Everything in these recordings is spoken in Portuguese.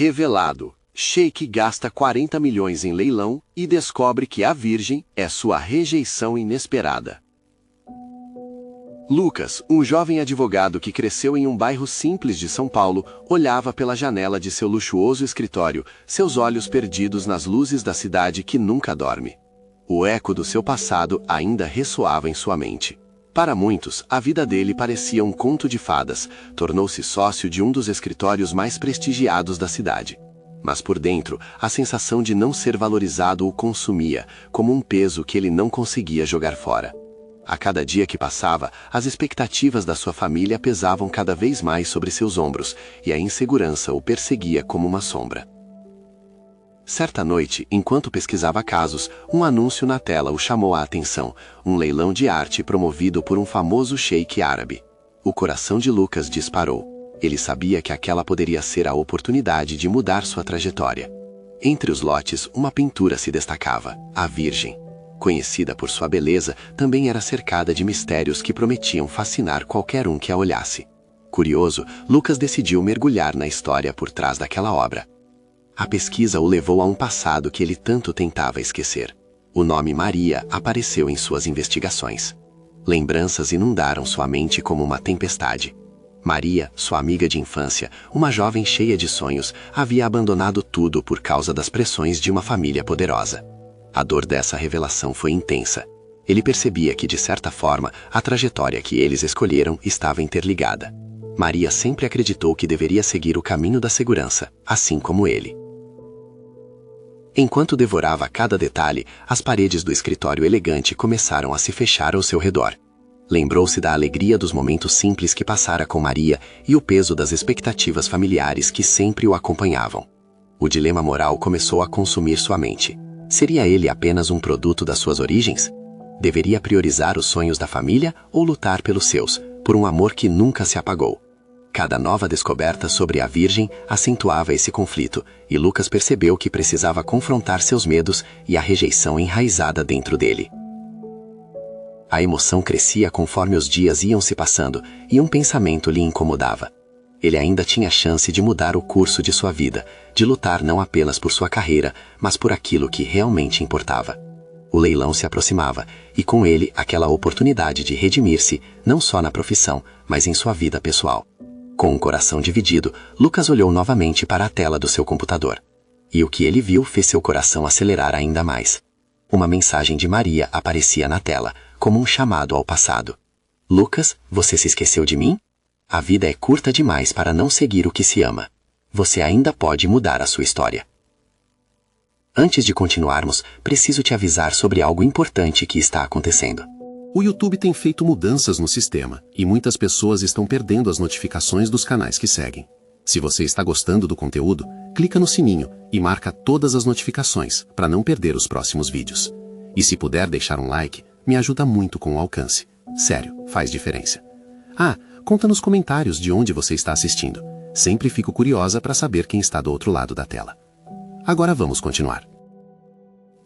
Revelado. Sheik gasta 40 milhões em leilão e descobre que a Virgem é sua rejeição inesperada. Lucas, um jovem advogado que cresceu em um bairro simples de São Paulo, olhava pela janela de seu luxuoso escritório, seus olhos perdidos nas luzes da cidade que nunca dorme. O eco do seu passado ainda ressoava em sua mente. Para muitos, a vida dele parecia um conto de fadas, tornou-se sócio de um dos escritórios mais prestigiados da cidade. Mas por dentro, a sensação de não ser valorizado o consumia, como um peso que ele não conseguia jogar fora. A cada dia que passava, as expectativas da sua família pesavam cada vez mais sobre seus ombros, e a insegurança o perseguia como uma sombra. Certa noite, enquanto pesquisava casos, um anúncio na tela o chamou a atenção, um leilão de arte promovido por um famoso sheik árabe. O coração de Lucas disparou. Ele sabia que aquela poderia ser a oportunidade de mudar sua trajetória. Entre os lotes, uma pintura se destacava, a Virgem. Conhecida por sua beleza, também era cercada de mistérios que prometiam fascinar qualquer um que a olhasse. Curioso, Lucas decidiu mergulhar na história por trás daquela obra. A pesquisa o levou a um passado que ele tanto tentava esquecer. O nome Maria apareceu em suas investigações. Lembranças inundaram sua mente como uma tempestade. Maria, sua amiga de infância, uma jovem cheia de sonhos, havia abandonado tudo por causa das pressões de uma família poderosa. A dor dessa revelação foi intensa. Ele percebia que, de certa forma, a trajetória que eles escolheram estava interligada. Maria sempre acreditou que deveria seguir o caminho da segurança, assim como ele. Enquanto devorava cada detalhe, as paredes do escritório elegante começaram a se fechar ao seu redor. Lembrou-se da alegria dos momentos simples que passara com Maria e o peso das expectativas familiares que sempre o acompanhavam. O dilema moral começou a consumir sua mente. Seria ele apenas um produto das suas origens? Deveria priorizar os sonhos da família ou lutar pelos seus, por um amor que nunca se apagou? Cada nova descoberta sobre a Virgem acentuava esse conflito, e Lucas percebeu que precisava confrontar seus medos e a rejeição enraizada dentro dele. A emoção crescia conforme os dias iam se passando, e um pensamento lhe incomodava. Ele ainda tinha chance de mudar o curso de sua vida, de lutar não apenas por sua carreira, mas por aquilo que realmente importava. O leilão se aproximava, e com ele aquela oportunidade de redimir-se, não só na profissão, mas em sua vida pessoal. Com o coração dividido, Lucas olhou novamente para a tela do seu computador. E o que ele viu fez seu coração acelerar ainda mais. Uma mensagem de Maria aparecia na tela, como um chamado ao passado. Lucas, você se esqueceu de mim? A vida é curta demais para não seguir o que se ama. Você ainda pode mudar a sua história. Antes de continuarmos, preciso te avisar sobre algo importante que está acontecendo. O YouTube tem feito mudanças no sistema, e muitas pessoas estão perdendo as notificações dos canais que seguem. Se você está gostando do conteúdo, clica no sininho e marca todas as notificações para não perder os próximos vídeos. E se puder deixar um like, me ajuda muito com o alcance. Sério, faz diferença. Conta nos comentários de onde você está assistindo. Sempre fico curiosa para saber quem está do outro lado da tela. Agora vamos continuar.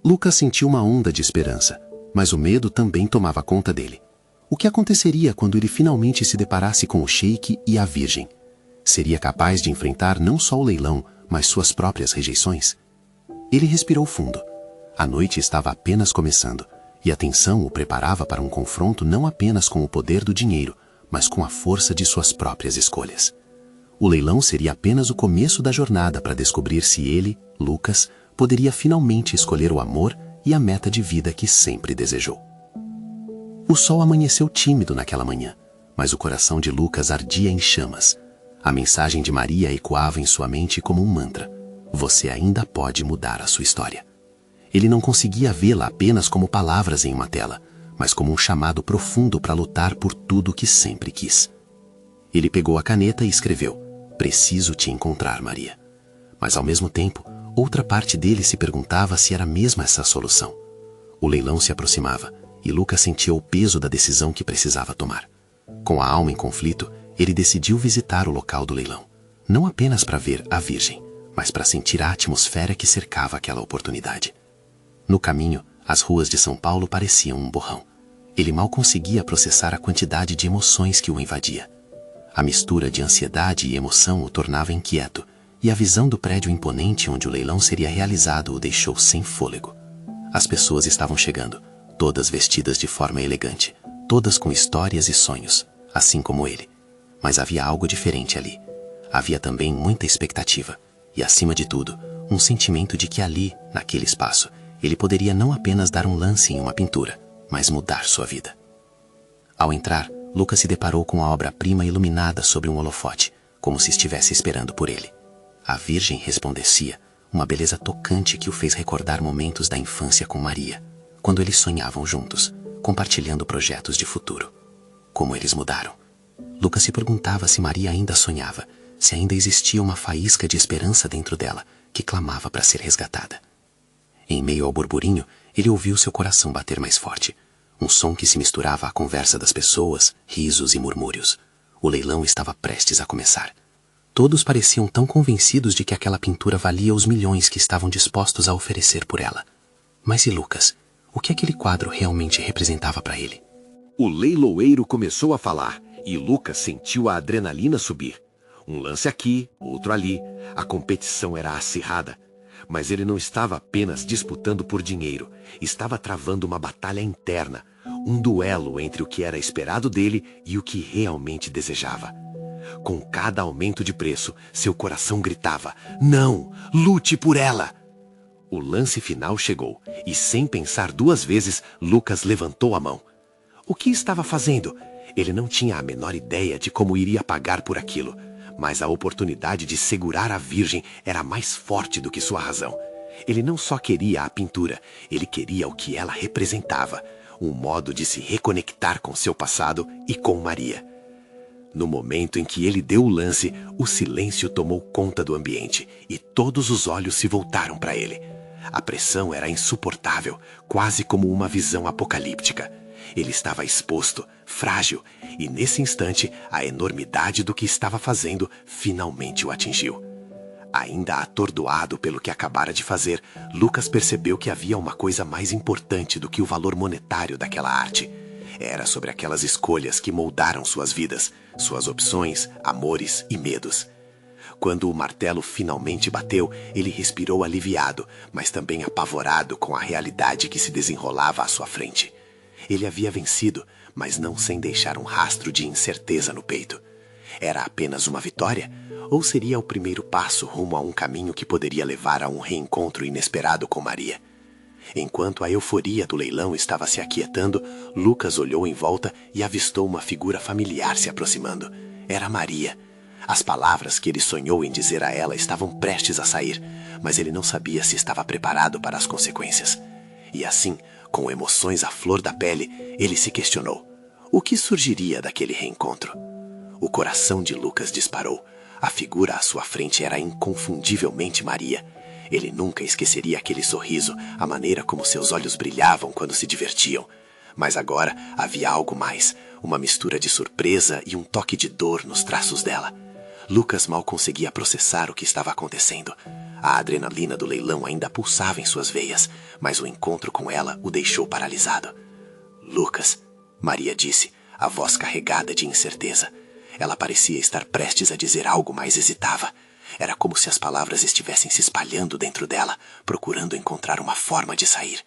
Lucas sentiu uma onda de esperança, mas o medo também tomava conta dele. O que aconteceria quando ele finalmente se deparasse com o sheik e a Virgem? Seria capaz de enfrentar não só o leilão, mas suas próprias rejeições? Ele respirou fundo. A noite estava apenas começando, e a tensão o preparava para um confronto não apenas com o poder do dinheiro, mas com a força de suas próprias escolhas. O leilão seria apenas o começo da jornada para descobrir se ele, Lucas, poderia finalmente escolher o amor e a meta de vida que sempre desejou. O sol amanheceu tímido naquela manhã, mas o coração de Lucas ardia em chamas. A mensagem de Maria ecoava em sua mente como um mantra. Você ainda pode mudar a sua história. Ele não conseguia vê-la apenas como palavras em uma tela, mas como um chamado profundo para lutar por tudo que sempre quis. Ele pegou a caneta e escreveu: Preciso te encontrar, Maria. Mas ao mesmo tempo, outra parte dele se perguntava se era mesmo essa a solução. O leilão se aproximava, e Lucas sentia o peso da decisão que precisava tomar. Com a alma em conflito, ele decidiu visitar o local do leilão, não apenas para ver a Virgem, mas para sentir a atmosfera que cercava aquela oportunidade. No caminho, as ruas de São Paulo pareciam um borrão. Ele mal conseguia processar a quantidade de emoções que o invadia. A mistura de ansiedade e emoção o tornava inquieto, e a visão do prédio imponente onde o leilão seria realizado o deixou sem fôlego. As pessoas estavam chegando, todas vestidas de forma elegante, todas com histórias e sonhos, assim como ele. Mas havia algo diferente ali. Havia também muita expectativa, e acima de tudo, um sentimento de que ali, naquele espaço, ele poderia não apenas dar um lance em uma pintura, mas mudar sua vida. Ao entrar, Lucas se deparou com a obra-prima iluminada sobre um holofote, como se estivesse esperando por ele. A Virgem resplandecia, uma beleza tocante que o fez recordar momentos da infância com Maria, quando eles sonhavam juntos, compartilhando projetos de futuro. Como eles mudaram. Lucas se perguntava se Maria ainda sonhava, se ainda existia uma faísca de esperança dentro dela, que clamava para ser resgatada. Em meio ao burburinho, ele ouviu seu coração bater mais forte. Um som que se misturava à conversa das pessoas, risos e murmúrios. O leilão estava prestes a começar. Todos pareciam tão convencidos de que aquela pintura valia os milhões que estavam dispostos a oferecer por ela. Mas e Lucas? O que aquele quadro realmente representava para ele? O leiloeiro começou a falar e Lucas sentiu a adrenalina subir. Um lance aqui, outro ali. A competição era acirrada. Mas ele não estava apenas disputando por dinheiro. Estava travando uma batalha interna. Um duelo entre o que era esperado dele e o que realmente desejava. Com cada aumento de preço, seu coração gritava: "Não! Lute por ela!" O lance final chegou, e sem pensar duas vezes, Lucas levantou a mão. O que estava fazendo? Ele não tinha a menor ideia de como iria pagar por aquilo, mas a oportunidade de segurar a Virgem era mais forte do que sua razão. Ele não só queria a pintura, ele queria o que ela representava, um modo de se reconectar com seu passado e com Maria. No momento em que ele deu o lance, o silêncio tomou conta do ambiente e todos os olhos se voltaram para ele. A pressão era insuportável, quase como uma visão apocalíptica. Ele estava exposto, frágil, e nesse instante a enormidade do que estava fazendo finalmente o atingiu. Ainda atordoado pelo que acabara de fazer, Lucas percebeu que havia uma coisa mais importante do que o valor monetário daquela arte. Era sobre aquelas escolhas que moldaram suas vidas, suas opções, amores e medos. Quando o martelo finalmente bateu, ele respirou aliviado, mas também apavorado com a realidade que se desenrolava à sua frente. Ele havia vencido, mas não sem deixar um rastro de incerteza no peito. Era apenas uma vitória? Ou seria o primeiro passo rumo a um caminho que poderia levar a um reencontro inesperado com Maria? Enquanto a euforia do leilão estava se aquietando, Lucas olhou em volta e avistou uma figura familiar se aproximando. Era Maria. As palavras que ele sonhou em dizer a ela estavam prestes a sair, mas ele não sabia se estava preparado para as consequências. E assim, com emoções à flor da pele, ele se questionou: o que surgiria daquele reencontro? O coração de Lucas disparou. A figura à sua frente era inconfundivelmente Maria. Ele nunca esqueceria aquele sorriso, a maneira como seus olhos brilhavam quando se divertiam. Mas agora havia algo mais, uma mistura de surpresa e um toque de dor nos traços dela. Lucas mal conseguia processar o que estava acontecendo. A adrenalina do leilão ainda pulsava em suas veias, mas o encontro com ela o deixou paralisado. "Lucas", Maria disse, a voz carregada de incerteza. Ela parecia estar prestes a dizer algo, mas hesitava. Era como se as palavras estivessem se espalhando dentro dela, procurando encontrar uma forma de sair.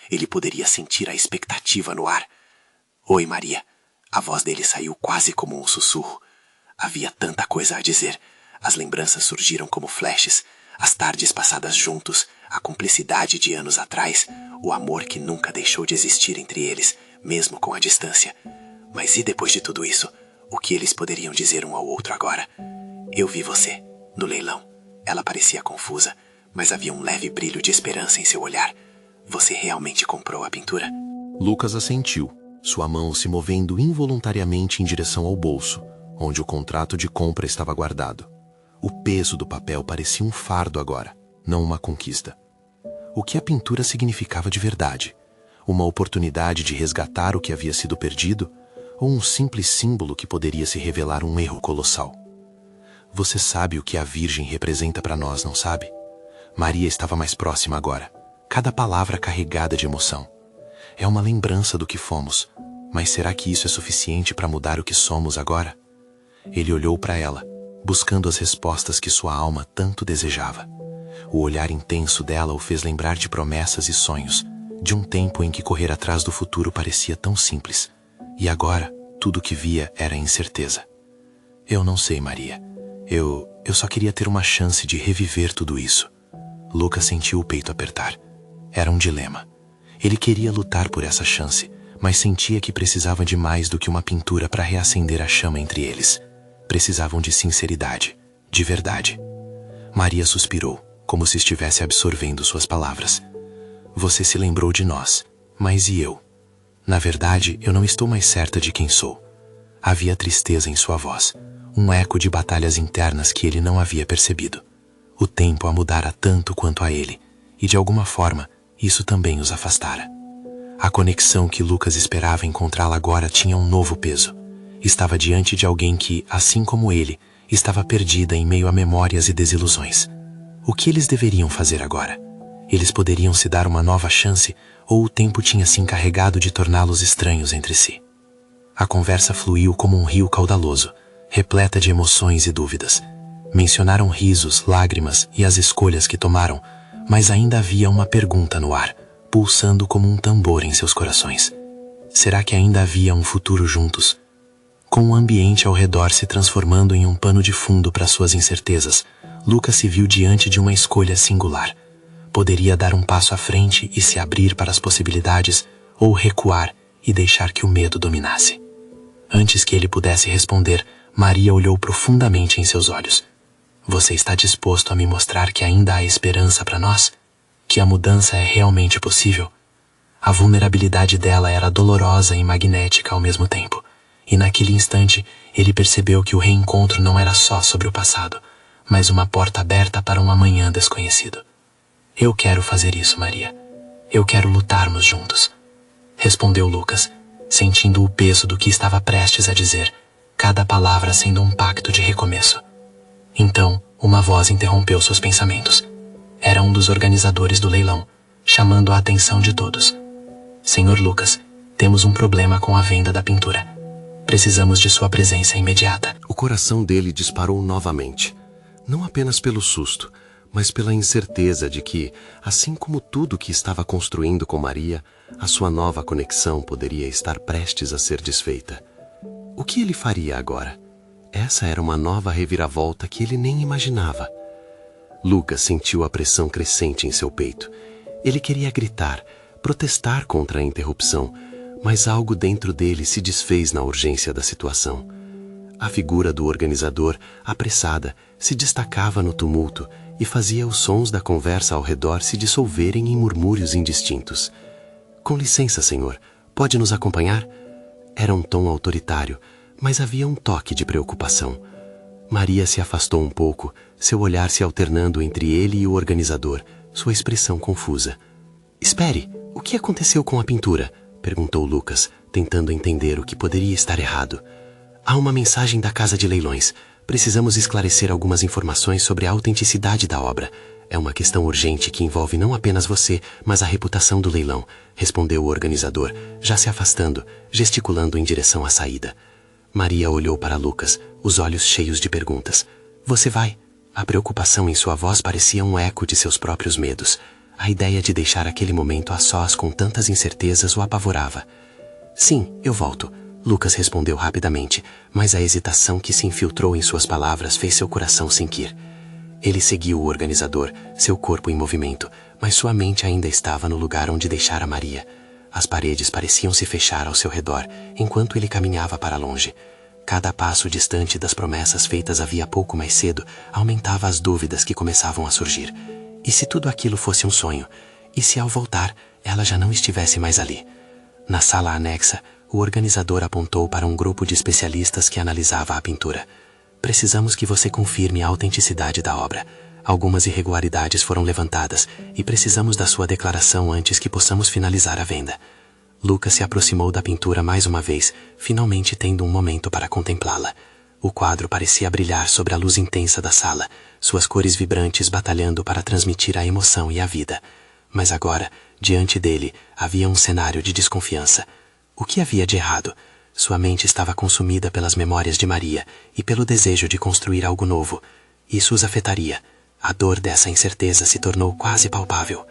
Ele poderia sentir a expectativa no ar. "Oi, Maria." A voz dele saiu quase como um sussurro. Havia tanta coisa a dizer. As lembranças surgiram como flashes. As tardes passadas juntos, a cumplicidade de anos atrás, o amor que nunca deixou de existir entre eles, mesmo com a distância. Mas e depois de tudo isso? O que eles poderiam dizer um ao outro agora? "Eu vi você, no leilão." Ela parecia confusa, mas havia um leve brilho de esperança em seu olhar. "Você realmente comprou a pintura?" Lucas assentiu, sua mão se movendo involuntariamente em direção ao bolso, onde o contrato de compra estava guardado. O peso do papel parecia um fardo agora, não uma conquista. O que a pintura significava de verdade? Uma oportunidade de resgatar o que havia sido perdido? Ou um simples símbolo que poderia se revelar um erro colossal? Você sabe o que a Virgem representa para nós, não sabe? Maria estava mais próxima agora, cada palavra carregada de emoção. É uma lembrança do que fomos, mas será que isso é suficiente para mudar o que somos agora? Ele olhou para ela, buscando as respostas que sua alma tanto desejava. O olhar intenso dela o fez lembrar de promessas e sonhos, de um tempo em que correr atrás do futuro parecia tão simples. E agora, tudo o que via era incerteza. Eu não sei, Maria. Eu só queria ter uma chance de reviver tudo isso. Lucas sentiu o peito apertar. Era um dilema. Ele queria lutar por essa chance, mas sentia que precisava de mais do que uma pintura para reacender a chama entre eles. Precisavam de sinceridade, de verdade. Maria suspirou, como se estivesse absorvendo suas palavras. Você se lembrou de nós, mas e eu? Na verdade, eu não estou mais certa de quem sou. Havia tristeza em sua voz, um eco de batalhas internas que ele não havia percebido. O tempo a mudara tanto quanto a ele, e de alguma forma, isso também os afastara. A conexão que Lucas esperava encontrá-la agora tinha um novo peso. Estava diante de alguém que, assim como ele, estava perdida em meio a memórias e desilusões. O que eles deveriam fazer agora? Eles poderiam se dar uma nova chance, ou o tempo tinha se encarregado de torná-los estranhos entre si? A conversa fluiu como um rio caudaloso, repleta de emoções e dúvidas. Mencionaram risos, lágrimas e as escolhas que tomaram, mas ainda havia uma pergunta no ar, pulsando como um tambor em seus corações. Será que ainda havia um futuro juntos? Com o ambiente ao redor se transformando em um pano de fundo para suas incertezas, Lucas se viu diante de uma escolha singular. Poderia dar um passo à frente e se abrir para as possibilidades, ou recuar e deixar que o medo dominasse. Antes que ele pudesse responder, Maria olhou profundamente em seus olhos. Você está disposto a me mostrar que ainda há esperança para nós? Que a mudança é realmente possível? A vulnerabilidade dela era dolorosa e magnética ao mesmo tempo. E naquele instante, ele percebeu que o reencontro não era só sobre o passado, mas uma porta aberta para um amanhã desconhecido. Eu quero fazer isso, Maria. Eu quero lutarmos juntos. Respondeu Lucas, sentindo o peso do que estava prestes a dizer, cada palavra sendo um pacto de recomeço. Então, uma voz interrompeu seus pensamentos. Era um dos organizadores do leilão, chamando a atenção de todos. Senhor Lucas, temos um problema com a venda da pintura. Precisamos de sua presença imediata. O coração dele disparou novamente, não apenas pelo susto, mas pela incerteza de que, assim como tudo que estava construindo com Maria, a sua nova conexão poderia estar prestes a ser desfeita. O que ele faria agora? Essa era uma nova reviravolta que ele nem imaginava. Lucas sentiu a pressão crescente em seu peito. Ele queria gritar, protestar contra a interrupção, mas algo dentro dele se desfez na urgência da situação. A figura do organizador, apressada, se destacava no tumulto e fazia os sons da conversa ao redor se dissolverem em murmúrios indistintos. Com licença, senhor, pode nos acompanhar? Era um tom autoritário, mas havia um toque de preocupação. Maria se afastou um pouco, seu olhar se alternando entre ele e o organizador, sua expressão confusa. Espere, o que aconteceu com a pintura? Perguntou Lucas, tentando entender o que poderia estar errado. Há uma mensagem da Casa de Leilões. Precisamos esclarecer algumas informações sobre a autenticidade da obra. É uma questão urgente que envolve não apenas você, mas a reputação do leilão, respondeu o organizador, já se afastando, gesticulando em direção à saída. Maria olhou para Lucas, os olhos cheios de perguntas. Você vai? A preocupação em sua voz parecia um eco de seus próprios medos. A ideia de deixar aquele momento a sós com tantas incertezas o apavorava. Sim, eu volto. Lucas respondeu rapidamente, mas a hesitação que se infiltrou em suas palavras fez seu coração sinquir. Ele seguiu o organizador, seu corpo em movimento, mas sua mente ainda estava no lugar onde deixara Maria. As paredes pareciam se fechar ao seu redor, enquanto ele caminhava para longe. Cada passo distante das promessas feitas havia pouco mais cedo aumentava as dúvidas que começavam a surgir. E se tudo aquilo fosse um sonho? E se ao voltar, ela já não estivesse mais ali? Na sala anexa, o organizador apontou para um grupo de especialistas que analisava a pintura. Precisamos que você confirme a autenticidade da obra. Algumas irregularidades foram levantadas e precisamos da sua declaração antes que possamos finalizar a venda. Lucas se aproximou da pintura mais uma vez, finalmente tendo um momento para contemplá-la. O quadro parecia brilhar sobre a luz intensa da sala, suas cores vibrantes batalhando para transmitir a emoção e a vida. Mas agora, diante dele, havia um cenário de desconfiança. O que havia de errado? Sua mente estava consumida pelas memórias de Maria e pelo desejo de construir algo novo. Isso os afetaria. A dor dessa incerteza se tornou quase palpável.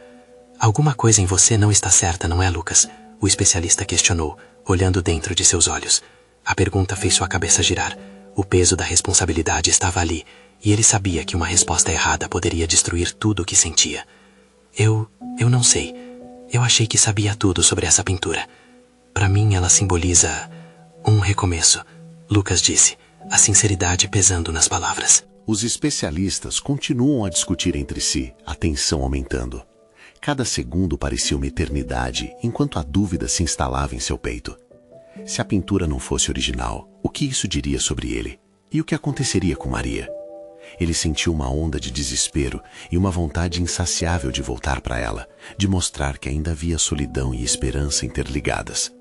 Alguma coisa em você não está certa, não é, Lucas? O especialista questionou, olhando dentro de seus olhos. A pergunta fez sua cabeça girar. O peso da responsabilidade estava ali, e ele sabia que uma resposta errada poderia destruir tudo o que sentia. Eu não sei. Eu achei que sabia tudo sobre essa pintura. Para mim, ela simboliza um recomeço, Lucas disse, a sinceridade pesando nas palavras. Os especialistas continuam a discutir entre si, a tensão aumentando. Cada segundo parecia uma eternidade, enquanto a dúvida se instalava em seu peito. Se a pintura não fosse original, o que isso diria sobre ele? E o que aconteceria com Maria? Ele sentiu uma onda de desespero e uma vontade insaciável de voltar para ela, de mostrar que ainda havia solidão e esperança interligadas.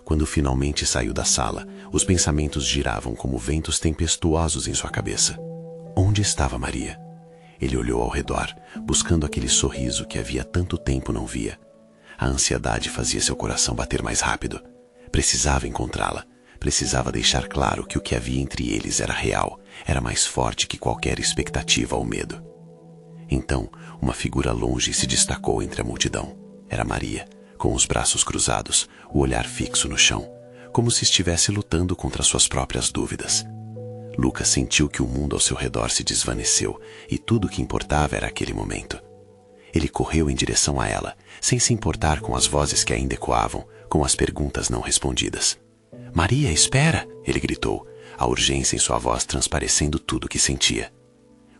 Quando finalmente saiu da sala, os pensamentos giravam como ventos tempestuosos em sua cabeça. Onde estava Maria? Ele olhou ao redor, buscando aquele sorriso que havia tanto tempo não via. A ansiedade fazia seu coração bater mais rápido. Precisava encontrá-la. Precisava deixar claro que o que havia entre eles era real, era mais forte que qualquer expectativa ou medo. Então, uma figura longe se destacou entre a multidão. Era Maria, com os braços cruzados, o olhar fixo no chão, como se estivesse lutando contra suas próprias dúvidas. Lucas sentiu que o mundo ao seu redor se desvaneceu e tudo o que importava era aquele momento. Ele correu em direção a ela, sem se importar com as vozes que ainda ecoavam, com as perguntas não respondidas. «Maria, espera!» ele gritou, a urgência em sua voz transparecendo tudo o que sentia.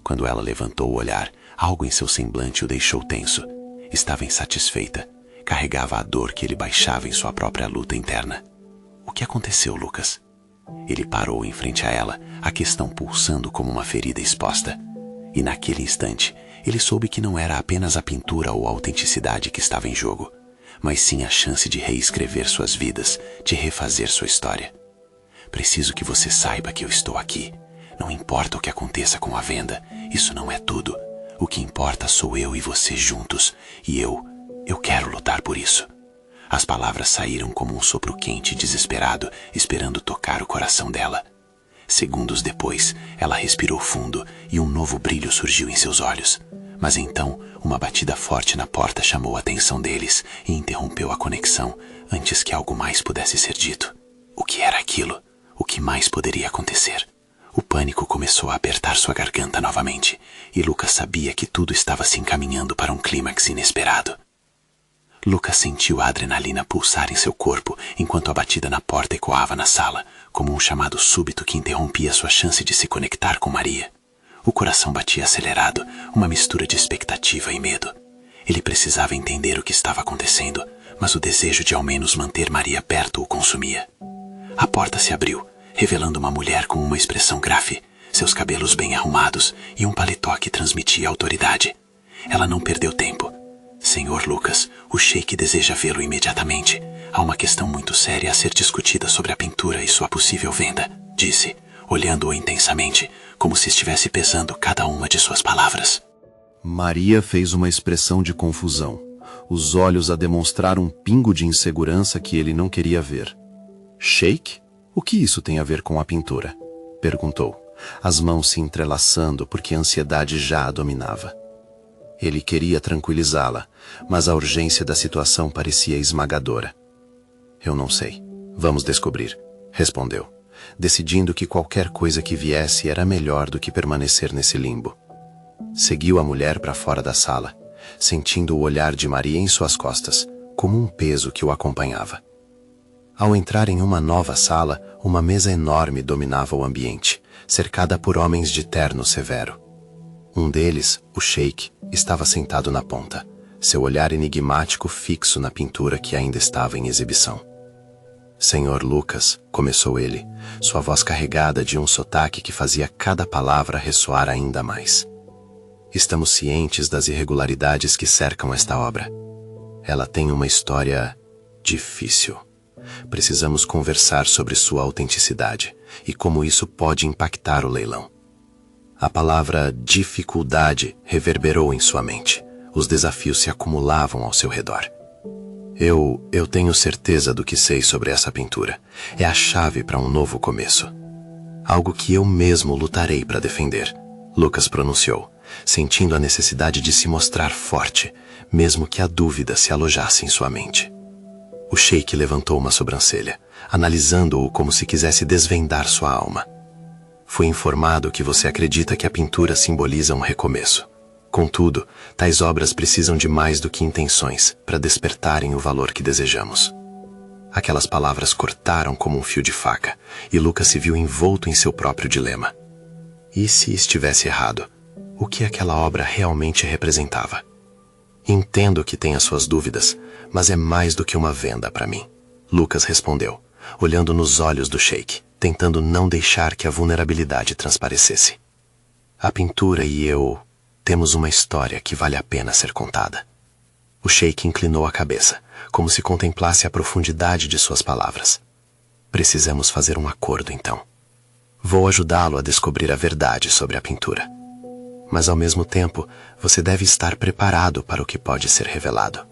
Quando ela levantou o olhar, algo em seu semblante o deixou tenso. Estava insatisfeita. Carregava a dor que ele baixava em sua própria luta interna. O que aconteceu, Lucas? Ele parou em frente a ela, a questão pulsando como uma ferida exposta. E naquele instante, ele soube que não era apenas a pintura ou a autenticidade que estava em jogo, mas sim a chance de reescrever suas vidas, de refazer sua história. Preciso que você saiba que eu estou aqui. Não importa o que aconteça com a venda, isso não é tudo. O que importa sou eu e você juntos, e eu quero lutar por isso. As palavras saíram como um sopro quente e desesperado, esperando tocar o coração dela. Segundos depois, ela respirou fundo e um novo brilho surgiu em seus olhos. Mas então, uma batida forte na porta chamou a atenção deles e interrompeu a conexão antes que algo mais pudesse ser dito. O que era aquilo? O que mais poderia acontecer? O pânico começou a apertar sua garganta novamente, e Lucas sabia que tudo estava se encaminhando para um clímax inesperado. Lucas sentiu a adrenalina pulsar em seu corpo enquanto a batida na porta ecoava na sala, como um chamado súbito que interrompia sua chance de se conectar com Maria. O coração batia acelerado, uma mistura de expectativa e medo. Ele precisava entender o que estava acontecendo, mas o desejo de ao menos manter Maria perto o consumia. A porta se abriu, revelando uma mulher com uma expressão grave, seus cabelos bem arrumados e um paletó que transmitia autoridade. Ela não perdeu tempo. Senhor Lucas, o sheik deseja vê-lo imediatamente. Há uma questão muito séria a ser discutida sobre a pintura e sua possível venda, disse, olhando-o intensamente, como se estivesse pesando cada uma de suas palavras. Maria fez uma expressão de confusão, os olhos a demonstrar um pingo de insegurança que ele não queria ver. Sheik? O que isso tem a ver com a pintura? Perguntou, as mãos se entrelaçando porque a ansiedade já a dominava. Ele queria tranquilizá-la, mas a urgência da situação parecia esmagadora. Eu não sei. Vamos descobrir, respondeu, decidindo que qualquer coisa que viesse era melhor do que permanecer nesse limbo. Seguiu a mulher para fora da sala, sentindo o olhar de Maria em suas costas, como um peso que o acompanhava. Ao entrar em uma nova sala, uma mesa enorme dominava o ambiente, cercada por homens de terno severo. Um deles, o sheik, estava sentado na ponta, seu olhar enigmático fixo na pintura que ainda estava em exibição. Senhor Lucas, começou ele, sua voz carregada de um sotaque que fazia cada palavra ressoar ainda mais. Estamos cientes das irregularidades que cercam esta obra. Ela tem uma história difícil. Precisamos conversar sobre sua autenticidade e como isso pode impactar o leilão. A palavra dificuldade reverberou em sua mente. Os desafios se acumulavam ao seu redor. Eu tenho certeza do que sei sobre essa pintura. É a chave para um novo começo. Algo que eu mesmo lutarei para defender, Lucas pronunciou, sentindo a necessidade de se mostrar forte, mesmo que a dúvida se alojasse em sua mente. O sheik levantou uma sobrancelha, analisando-o como se quisesse desvendar sua alma. Fui informado que você acredita que a pintura simboliza um recomeço. Contudo, tais obras precisam de mais do que intenções para despertarem o valor que desejamos. Aquelas palavras cortaram como um fio de faca, e Lucas se viu envolto em seu próprio dilema. E se estivesse errado, o que aquela obra realmente representava? Entendo que tenha suas dúvidas, mas é mais do que uma venda para mim, Lucas respondeu, olhando nos olhos do sheik, tentando não deixar que a vulnerabilidade transparecesse. A pintura e eu temos uma história que vale a pena ser contada. O sheik inclinou a cabeça, como se contemplasse a profundidade de suas palavras. Precisamos fazer um acordo, então. Vou ajudá-lo a descobrir a verdade sobre a pintura. Mas, ao mesmo tempo, você deve estar preparado para o que pode ser revelado.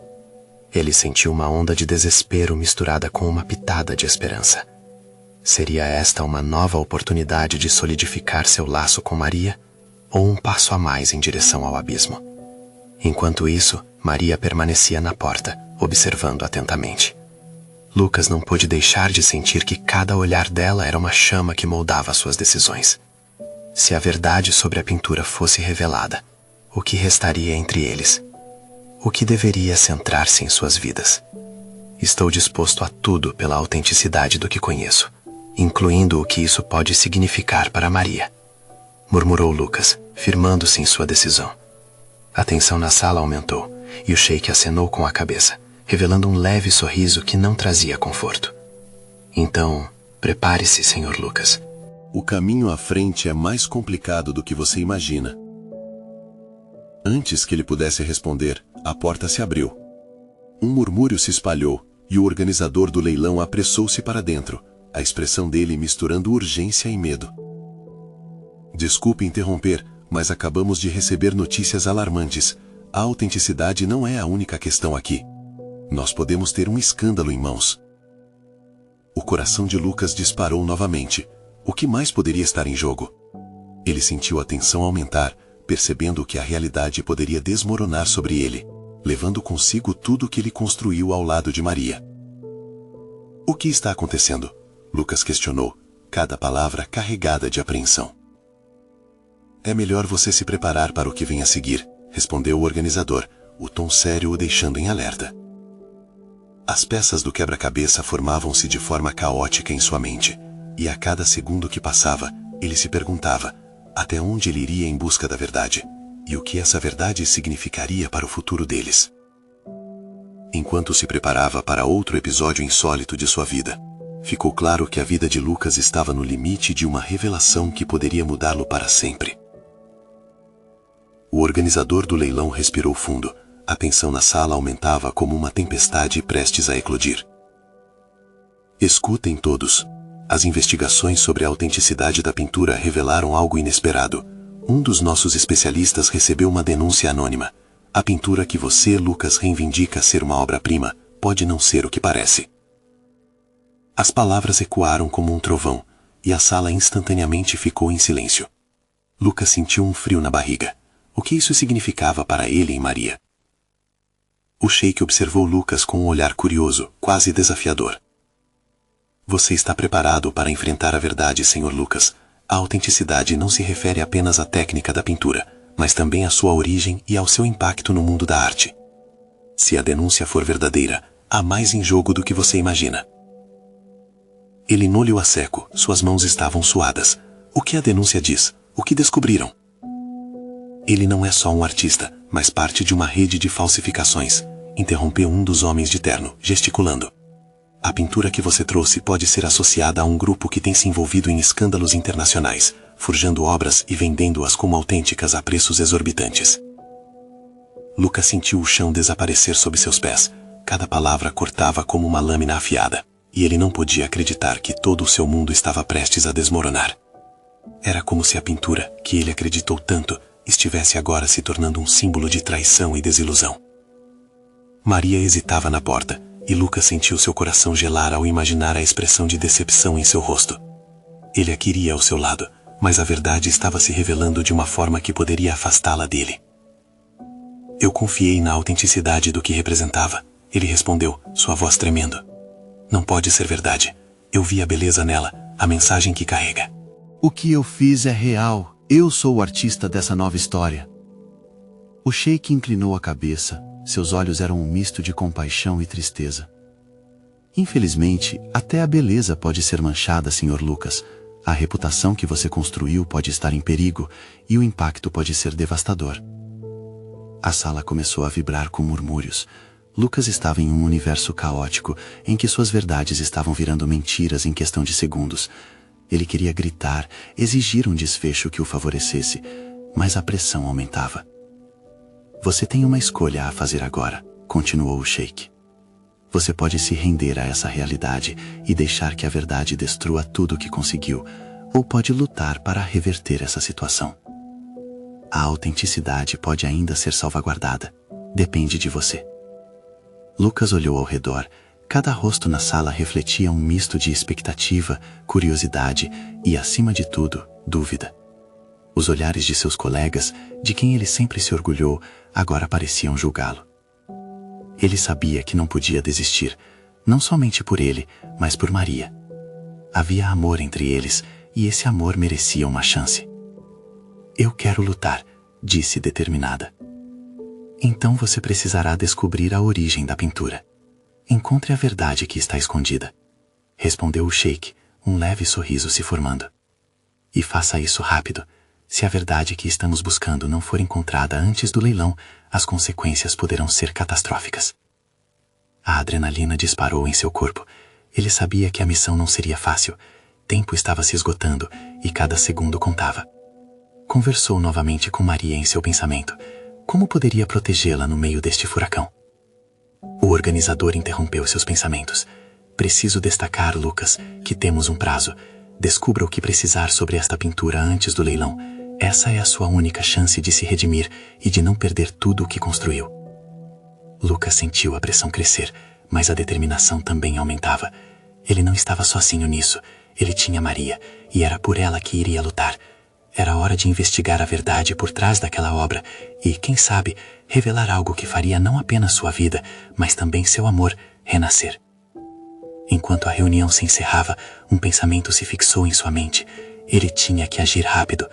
Ele sentiu uma onda de desespero misturada com uma pitada de esperança. Seria esta uma nova oportunidade de solidificar seu laço com Maria, ou um passo a mais em direção ao abismo? Enquanto isso, Maria permanecia na porta, observando atentamente. Lucas não pôde deixar de sentir que cada olhar dela era uma chama que moldava suas decisões. Se a verdade sobre a pintura fosse revelada, o que restaria entre eles? O que deveria centrar-se em suas vidas? Estou disposto a tudo pela autenticidade do que conheço, incluindo o que isso pode significar para Maria, murmurou Lucas, firmando-se em sua decisão. A tensão na sala aumentou, e o sheik acenou com a cabeça, revelando um leve sorriso que não trazia conforto. Então, prepare-se, Sr. Lucas. O caminho à frente é mais complicado do que você imagina. Antes que ele pudesse responder, a porta se abriu. Um murmúrio se espalhou, e o organizador do leilão apressou-se para dentro, a expressão dele misturando urgência e medo. Desculpe interromper, mas acabamos de receber notícias alarmantes. A autenticidade não é a única questão aqui. Nós podemos ter um escândalo em mãos. O coração de Lucas disparou novamente. O que mais poderia estar em jogo? Ele sentiu a tensão aumentar, percebendo que a realidade poderia desmoronar sobre ele, levando consigo tudo que ele construiu ao lado de Maria. O que está acontecendo? Lucas questionou, cada palavra carregada de apreensão. É melhor você se preparar para o que vem a seguir, respondeu o organizador, o tom sério o deixando em alerta. As peças do quebra-cabeça formavam-se de forma caótica em sua mente, e a cada segundo que passava, ele se perguntava até onde ele iria em busca da verdade, e o que essa verdade significaria para o futuro deles. Enquanto se preparava para outro episódio insólito de sua vida, ficou claro que a vida de Lucas estava no limite de uma revelação que poderia mudá-lo para sempre. O organizador do leilão respirou fundo. A tensão na sala aumentava como uma tempestade prestes a eclodir. Escutem todos. As investigações sobre a autenticidade da pintura revelaram algo inesperado. Um dos nossos especialistas recebeu uma denúncia anônima. A pintura que você, Lucas, reivindica ser uma obra-prima, pode não ser o que parece. As palavras ecoaram como um trovão, e a sala instantaneamente ficou em silêncio. Lucas sentiu um frio na barriga. O que isso significava para ele e Maria? O sheik observou Lucas com um olhar curioso, quase desafiador. Você está preparado para enfrentar a verdade, Sr. Lucas. A autenticidade não se refere apenas à técnica da pintura, mas também à sua origem e ao seu impacto no mundo da arte. Se a denúncia for verdadeira, há mais em jogo do que você imagina. Ele inolhou a seco, suas mãos estavam suadas. O que a denúncia diz? O que descobriram? Ele não é só um artista, mas parte de uma rede de falsificações, interrompeu um dos homens de terno, gesticulando. A pintura que você trouxe pode ser associada a um grupo que tem se envolvido em escândalos internacionais, forjando obras e vendendo-as como autênticas a preços exorbitantes. Lucas sentiu o chão desaparecer sob seus pés. Cada palavra cortava como uma lâmina afiada, e ele não podia acreditar que todo o seu mundo estava prestes a desmoronar. Era como se a pintura, que ele acreditou tanto, estivesse agora se tornando um símbolo de traição e desilusão. Maria hesitava na porta, e Lucas sentiu seu coração gelar ao imaginar a expressão de decepção em seu rosto. Ele a queria ao seu lado, mas a verdade estava se revelando de uma forma que poderia afastá-la dele. Eu confiei na autenticidade do que representava, ele respondeu, sua voz tremendo. Não pode ser verdade. Eu vi a beleza nela, a mensagem que carrega. O que eu fiz é real. Eu sou o artista dessa nova história. O sheik inclinou a cabeça. Seus olhos eram um misto de compaixão e tristeza. Infelizmente, até a beleza pode ser manchada, Sr. Lucas. A reputação que você construiu pode estar em perigo e o impacto pode ser devastador. A sala começou a vibrar com murmúrios. Lucas estava em um universo caótico em que suas verdades estavam virando mentiras em questão de segundos. Ele queria gritar, exigir um desfecho que o favorecesse, mas a pressão aumentava. Você tem uma escolha a fazer agora, continuou o sheik. Você pode se render a essa realidade e deixar que a verdade destrua tudo o que conseguiu, ou pode lutar para reverter essa situação. A autenticidade pode ainda ser salvaguardada. Depende de você. Lucas olhou ao redor. Cada rosto na sala refletia um misto de expectativa, curiosidade e, acima de tudo, dúvida. Os olhares de seus colegas, de quem ele sempre se orgulhou, agora pareciam julgá-lo. Ele sabia que não podia desistir, não somente por ele, mas por Maria. Havia amor entre eles, e esse amor merecia uma chance. Eu quero lutar, disse determinada. Então você precisará descobrir a origem da pintura. Encontre a verdade que está escondida. Respondeu o sheik, um leve sorriso se formando. E faça isso rápido. Se a verdade que estamos buscando não for encontrada antes do leilão, as consequências poderão ser catastróficas. A adrenalina disparou em seu corpo. Ele sabia que a missão não seria fácil. Tempo estava se esgotando e cada segundo contava. Conversou novamente com Maria em seu pensamento. Como poderia protegê-la no meio deste furacão? O organizador interrompeu seus pensamentos. Preciso destacar, Lucas, que temos um prazo. Descubra o que precisar sobre esta pintura antes do leilão. Essa é a sua única chance de se redimir e de não perder tudo o que construiu. Lucas sentiu a pressão crescer, mas a determinação também aumentava. Ele não estava sozinho nisso. Ele tinha Maria, e era por ela que iria lutar. Era hora de investigar a verdade por trás daquela obra e, quem sabe, revelar algo que faria não apenas sua vida, mas também seu amor renascer. Enquanto a reunião se encerrava, um pensamento se fixou em sua mente. Ele tinha que agir rápido.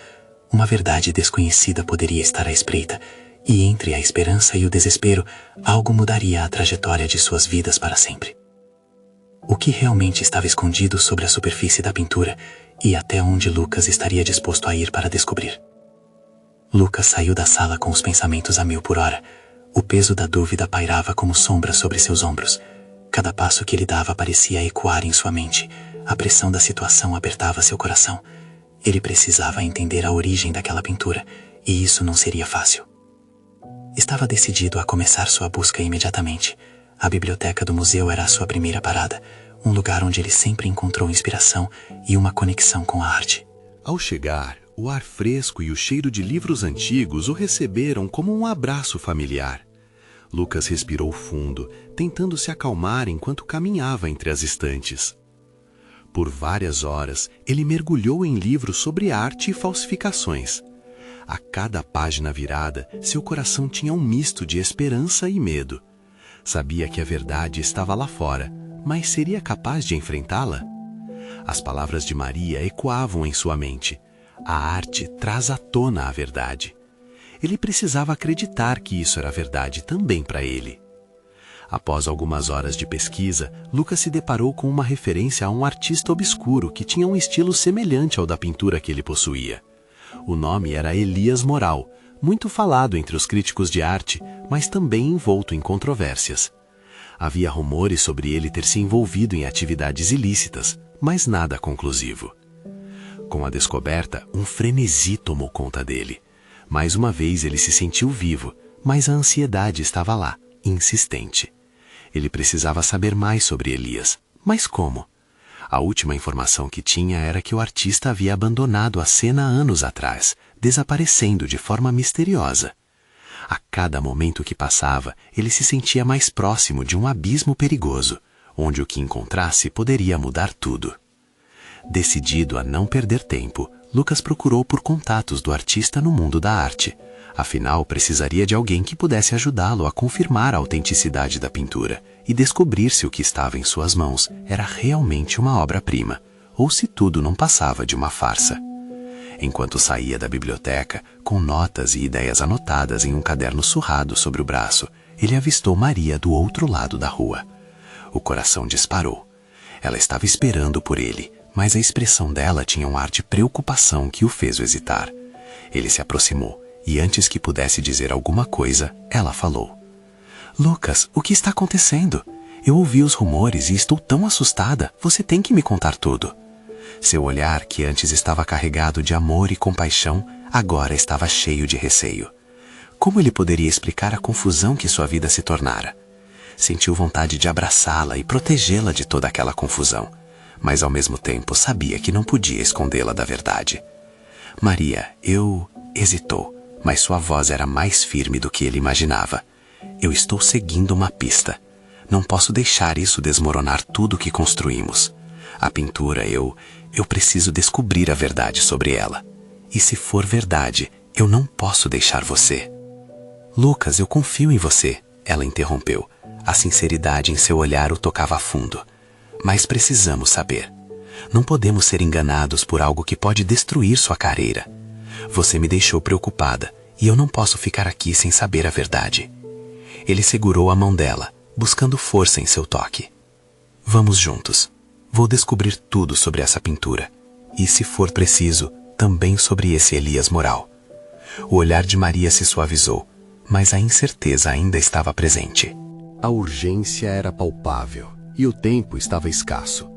Uma verdade desconhecida poderia estar à espreita, e entre a esperança e o desespero, algo mudaria a trajetória de suas vidas para sempre. O que realmente estava escondido sobre a superfície da pintura e até onde Lucas estaria disposto a ir para descobrir? Lucas saiu da sala com os pensamentos a 1000 por hora. O peso da dúvida pairava como sombra sobre seus ombros. Cada passo que ele dava parecia ecoar em sua mente. A pressão da situação apertava seu coração. Ele precisava entender a origem daquela pintura, e isso não seria fácil. Estava decidido a começar sua busca imediatamente. A biblioteca do museu era a sua primeira parada, um lugar onde ele sempre encontrou inspiração e uma conexão com a arte. Ao chegar, o ar fresco e o cheiro de livros antigos o receberam como um abraço familiar. Lucas respirou fundo, tentando se acalmar enquanto caminhava entre as estantes. Por várias horas, ele mergulhou em livros sobre arte e falsificações. A cada página virada, seu coração tinha um misto de esperança e medo. Sabia que a verdade estava lá fora, mas seria capaz de enfrentá-la? As palavras de Maria ecoavam em sua mente. A arte traz à tona a verdade. Ele precisava acreditar que isso era verdade também para ele. Após algumas horas de pesquisa, Lucas se deparou com uma referência a um artista obscuro que tinha um estilo semelhante ao da pintura que ele possuía. O nome era Elias Moral, muito falado entre os críticos de arte, mas também envolto em controvérsias. Havia rumores sobre ele ter se envolvido em atividades ilícitas, mas nada conclusivo. Com a descoberta, um frenesi tomou conta dele. Mais uma vez ele se sentiu vivo, mas a ansiedade estava lá, insistente. Ele precisava saber mais sobre Elias, mas como? A última informação que tinha era que o artista havia abandonado a cena anos atrás, desaparecendo de forma misteriosa. A cada momento que passava, ele se sentia mais próximo de um abismo perigoso, onde o que encontrasse poderia mudar tudo. Decidido a não perder tempo, Lucas procurou por contatos do artista no mundo da arte. Afinal, precisaria de alguém que pudesse ajudá-lo a confirmar a autenticidade da pintura e descobrir se o que estava em suas mãos era realmente uma obra-prima, ou se tudo não passava de uma farsa. Enquanto saía da biblioteca, com notas e ideias anotadas em um caderno surrado sobre o braço, ele avistou Maria do outro lado da rua. O coração disparou. Ela estava esperando por ele, mas a expressão dela tinha um ar de preocupação que o fez hesitar. Ele se aproximou, e antes que pudesse dizer alguma coisa, ela falou: "Lucas, o que está acontecendo? Eu ouvi os rumores e estou tão assustada, você tem que me contar tudo." Seu olhar, que antes estava carregado de amor e compaixão, agora estava cheio de receio. Como ele poderia explicar a confusão que sua vida se tornara? Sentiu vontade de abraçá-la e protegê-la de toda aquela confusão, mas ao mesmo tempo sabia que não podia escondê-la da verdade. "Maria, hesitou, mas sua voz era mais firme do que ele imaginava. "Eu estou seguindo uma pista. Não posso deixar isso desmoronar tudo que construímos. A pintura, eu preciso descobrir a verdade sobre ela. E se for verdade, eu não posso deixar você." "Lucas, eu confio em você," ela interrompeu. A sinceridade em seu olhar o tocava a fundo. "Mas precisamos saber. Não podemos ser enganados por algo que pode destruir sua carreira. Você me deixou preocupada, e eu não posso ficar aqui sem saber a verdade." Ele segurou a mão dela, buscando força em seu toque. "Vamos juntos. Vou descobrir tudo sobre essa pintura. E, se for preciso, também sobre esse Elias Moral." O olhar de Maria se suavizou, mas a incerteza ainda estava presente. A urgência era palpável, e o tempo estava escasso.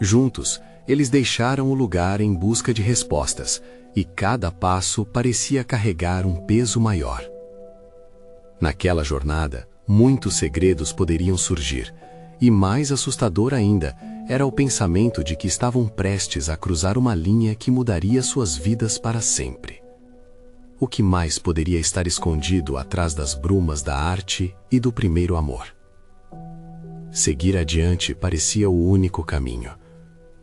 Juntos, eles deixaram o lugar em busca de respostas, e cada passo parecia carregar um peso maior. Naquela jornada, muitos segredos poderiam surgir, e mais assustador ainda era o pensamento de que estavam prestes a cruzar uma linha que mudaria suas vidas para sempre. O que mais poderia estar escondido atrás das brumas da arte e do primeiro amor? Seguir adiante parecia o único caminho.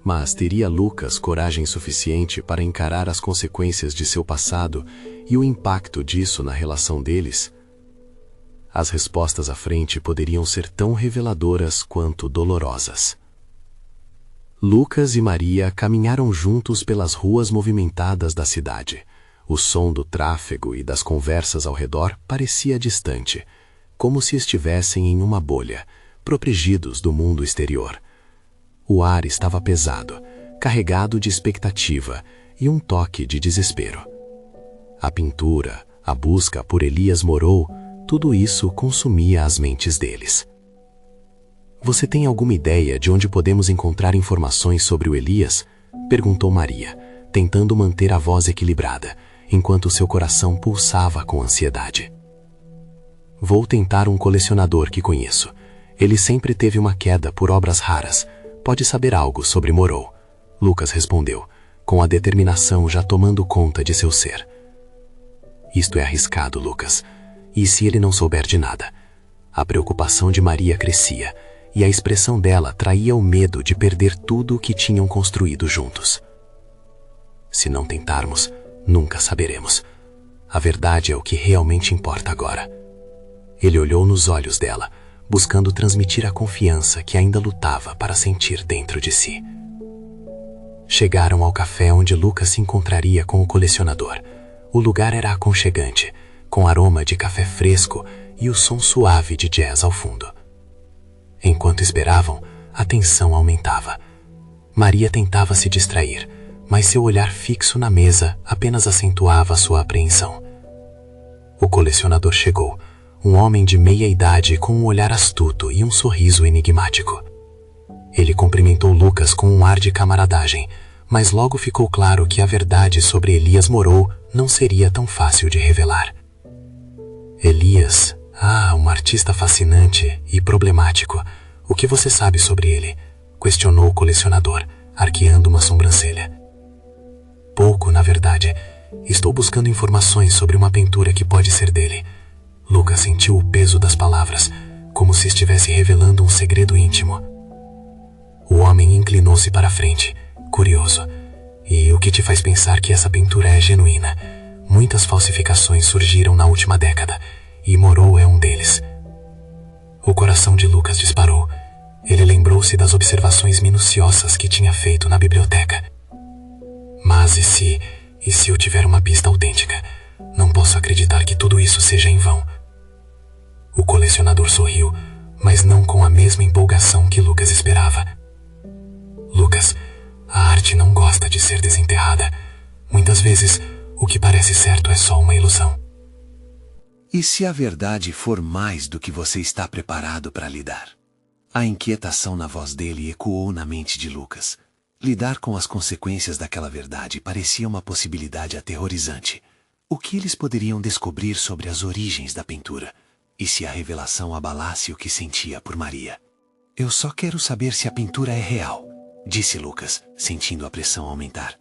Mas teria Lucas coragem suficiente para encarar as consequências de seu passado e o impacto disso na relação deles? As respostas à frente poderiam ser tão reveladoras quanto dolorosas. Lucas e Maria caminharam juntos pelas ruas movimentadas da cidade. O som do tráfego e das conversas ao redor parecia distante, como se estivessem em uma bolha, protegidos do mundo exterior. O ar estava pesado, carregado de expectativa e um toque de desespero. A pintura, a busca por Elias Moral, tudo isso consumia as mentes deles. "Você tem alguma ideia de onde podemos encontrar informações sobre o Elias?" perguntou Maria, tentando manter a voz equilibrada, enquanto seu coração pulsava com ansiedade. "Vou tentar um colecionador que conheço. Ele sempre teve uma queda por obras raras. Pode saber algo sobre Moral." Lucas respondeu, com a determinação já tomando conta de seu ser. "Isto é arriscado, Lucas. E se ele não souber de nada?" A preocupação de Maria crescia, e a expressão dela traía o medo de perder tudo o que tinham construído juntos. "Se não tentarmos, nunca saberemos. A verdade é o que realmente importa agora." Ele olhou nos olhos dela, buscando transmitir a confiança que ainda lutava para sentir dentro de si. Chegaram ao café onde Lucas se encontraria com o colecionador. O lugar era aconchegante, com aroma de café fresco e o som suave de jazz ao fundo. Enquanto esperavam, a tensão aumentava. Maria tentava se distrair, mas seu olhar fixo na mesa apenas acentuava sua apreensão. O colecionador chegou, um homem de meia idade com um olhar astuto e um sorriso enigmático. Ele cumprimentou Lucas com um ar de camaradagem, mas logo ficou claro que a verdade sobre Elias Moral não seria tão fácil de revelar. "Elias, um artista fascinante e problemático. O que você sabe sobre ele?" questionou o colecionador, arqueando uma sobrancelha. "Pouco, na verdade. Estou buscando informações sobre uma pintura que pode ser dele. Lucas sentiu o peso das palavras, como se estivesse revelando um segredo íntimo. O homem inclinou-se para a frente, curioso. E o que te faz pensar que essa pintura é genuína? Muitas falsificações surgiram na última década, e Moreau é um deles. O coração de Lucas disparou. Ele lembrou-se das observações minuciosas que tinha feito na biblioteca. Mas e se eu tiver uma pista autêntica? Não posso acreditar que tudo isso seja em vão. O colecionador sorriu, mas não com a mesma empolgação que Lucas esperava. Lucas, a arte não gosta de ser desenterrada. Muitas vezes, o que parece certo é só uma ilusão. E se a verdade for mais do que você está preparado para lidar? A inquietação na voz dele ecoou na mente de Lucas. Lidar com as consequências daquela verdade parecia uma possibilidade aterrorizante. O que eles poderiam descobrir sobre as origens da pintura? E se a revelação abalasse o que sentia por Maria? Eu só quero saber se a pintura é real, disse Lucas, sentindo a pressão aumentar.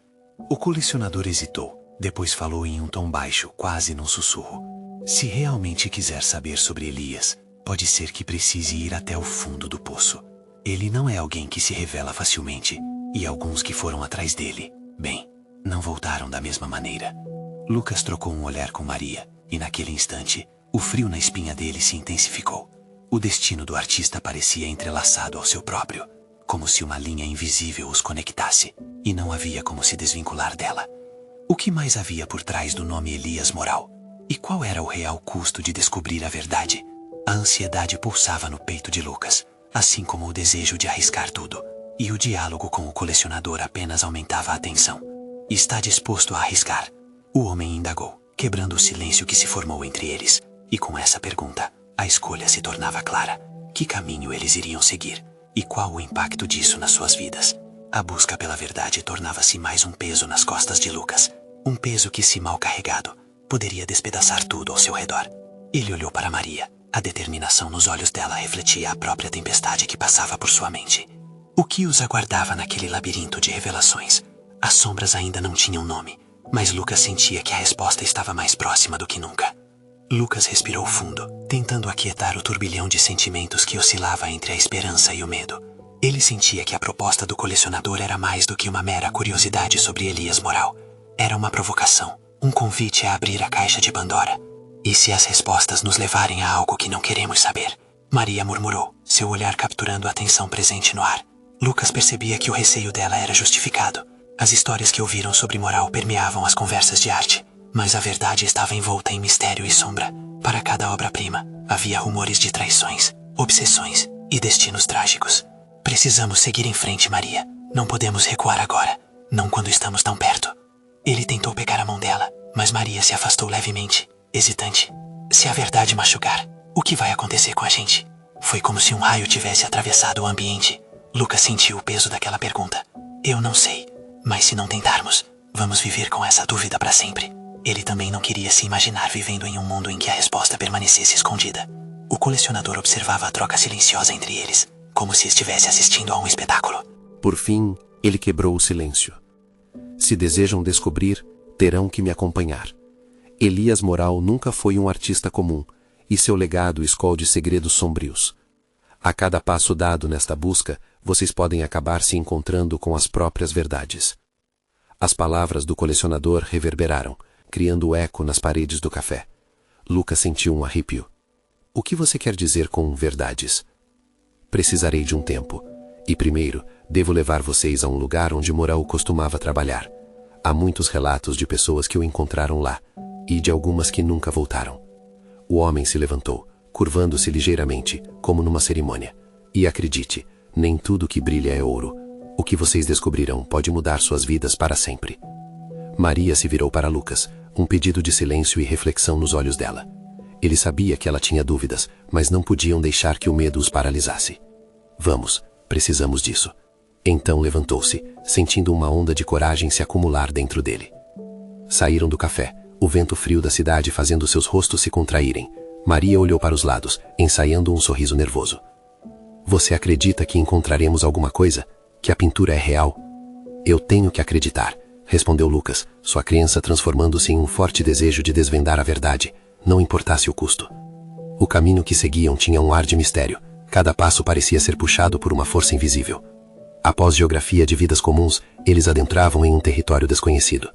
O colecionador hesitou, depois falou em um tom baixo, quase num sussurro. Se realmente quiser saber sobre Elias, pode ser que precise ir até o fundo do poço. Ele não é alguém que se revela facilmente, e alguns que foram atrás dele, bem, não voltaram da mesma maneira. Lucas trocou um olhar com Maria, e naquele instante, o frio na espinha dele se intensificou. O destino do artista parecia entrelaçado ao seu próprio, como se uma linha invisível os conectasse, e não havia como se desvincular dela. O que mais havia por trás do nome Elias Moral? E qual era o real custo de descobrir a verdade? A ansiedade pulsava no peito de Lucas, assim como o desejo de arriscar tudo, e o diálogo com o colecionador apenas aumentava a tensão. Está disposto a arriscar? O homem indagou, quebrando o silêncio que se formou entre eles, e com essa pergunta, a escolha se tornava clara. Que caminho eles iriam seguir? E qual o impacto disso nas suas vidas? A busca pela verdade tornava-se mais um peso nas costas de Lucas, um peso que, se mal carregado, poderia despedaçar tudo ao seu redor. Ele olhou para Maria. A determinação nos olhos dela refletia a própria tempestade que passava por sua mente. O que os aguardava naquele labirinto de revelações? As sombras ainda não tinham nome, mas Lucas sentia que a resposta estava mais próxima do que nunca. Lucas respirou fundo, tentando aquietar o turbilhão de sentimentos que oscilava entre a esperança e o medo. Ele sentia que a proposta do colecionador era mais do que uma mera curiosidade sobre Elias Moral. Era uma provocação, um convite a abrir a caixa de Pandora. E se as respostas nos levarem a algo que não queremos saber? Maria murmurou, seu olhar capturando a tensão presente no ar. Lucas percebia que o receio dela era justificado. As histórias que ouviram sobre moral permeavam as conversas de arte, mas a verdade estava envolta em mistério e sombra. Para cada obra-prima, havia rumores de traições, obsessões e destinos trágicos. Precisamos seguir em frente, Maria. Não podemos recuar agora, não quando estamos tão perto. Ele tentou pegar a mão dela, mas Maria se afastou levemente, hesitante. Se a verdade machucar, o que vai acontecer com a gente? Foi como se um raio tivesse atravessado o ambiente. Lucas sentiu o peso daquela pergunta. Eu não sei, mas se não tentarmos, vamos viver com essa dúvida para sempre. Ele também não queria se imaginar vivendo em um mundo em que a resposta permanecesse escondida. O colecionador observava a troca silenciosa entre eles, como se estivesse assistindo a um espetáculo. Por fim, ele quebrou o silêncio. Se desejam descobrir, terão que me acompanhar. Elias Moral nunca foi um artista comum, e seu legado esconde segredos sombrios. A cada passo dado nesta busca, vocês podem acabar se encontrando com as próprias verdades. As palavras do colecionador reverberaram, criando eco nas paredes do café. Lucas sentiu um arrepio. O que você quer dizer com verdades? Precisarei de um tempo. E primeiro, devo levar vocês a um lugar onde Moral costumava trabalhar. Há muitos relatos de pessoas que o encontraram lá, e de algumas que nunca voltaram. O homem se levantou, curvando-se ligeiramente, como numa cerimônia. E acredite, nem tudo que brilha é ouro. O que vocês descobrirão pode mudar suas vidas para sempre. Maria se virou para Lucas, um pedido de silêncio e reflexão nos olhos dela. Ele sabia que ela tinha dúvidas, mas não podiam deixar que o medo os paralisasse. Vamos, precisamos disso. Então levantou-se, sentindo uma onda de coragem se acumular dentro dele. Saíram do café, o vento frio da cidade fazendo seus rostos se contraírem. Maria olhou para os lados, ensaiando um sorriso nervoso. Você acredita que encontraremos alguma coisa? Que a pintura é real? Eu tenho que acreditar, respondeu Lucas, sua crença transformando-se em um forte desejo de desvendar a verdade, não importasse o custo. O caminho que seguiam tinha um ar de mistério. Cada passo parecia ser puxado por uma força invisível. Após geografia de vidas comuns, eles adentravam em um território desconhecido.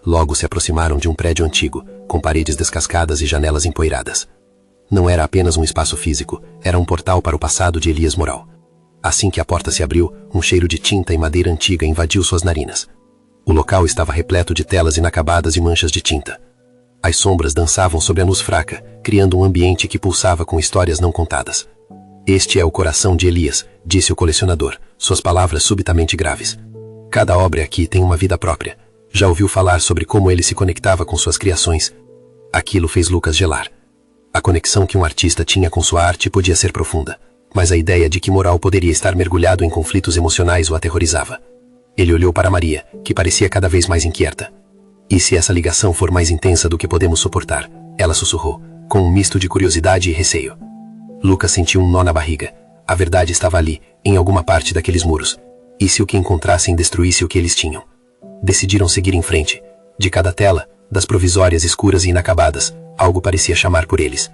Logo se aproximaram de um prédio antigo, com paredes descascadas e janelas empoeiradas. Não era apenas um espaço físico, era um portal para o passado de Elias Moral. Assim que a porta se abriu, um cheiro de tinta e madeira antiga invadiu suas narinas. O local estava repleto de telas inacabadas e manchas de tinta. As sombras dançavam sobre a luz fraca, criando um ambiente que pulsava com histórias não contadas. Este é o coração de Elias, disse o colecionador, suas palavras subitamente graves. Cada obra aqui tem uma vida própria. Já ouviu falar sobre como ele se conectava com suas criações? Aquilo fez Lucas gelar. A conexão que um artista tinha com sua arte podia ser profunda, mas a ideia de que Moral poderia estar mergulhado em conflitos emocionais o aterrorizava. Ele olhou para Maria, que parecia cada vez mais inquieta. E se essa ligação for mais intensa do que podemos suportar? Ela sussurrou, com um misto de curiosidade e receio. Lucas sentiu um nó na barriga. A verdade estava ali, em alguma parte daqueles muros. E se o que encontrassem destruísse o que eles tinham? Decidiram seguir em frente. De cada tela, das provisórias escuras e inacabadas, algo parecia chamar por eles.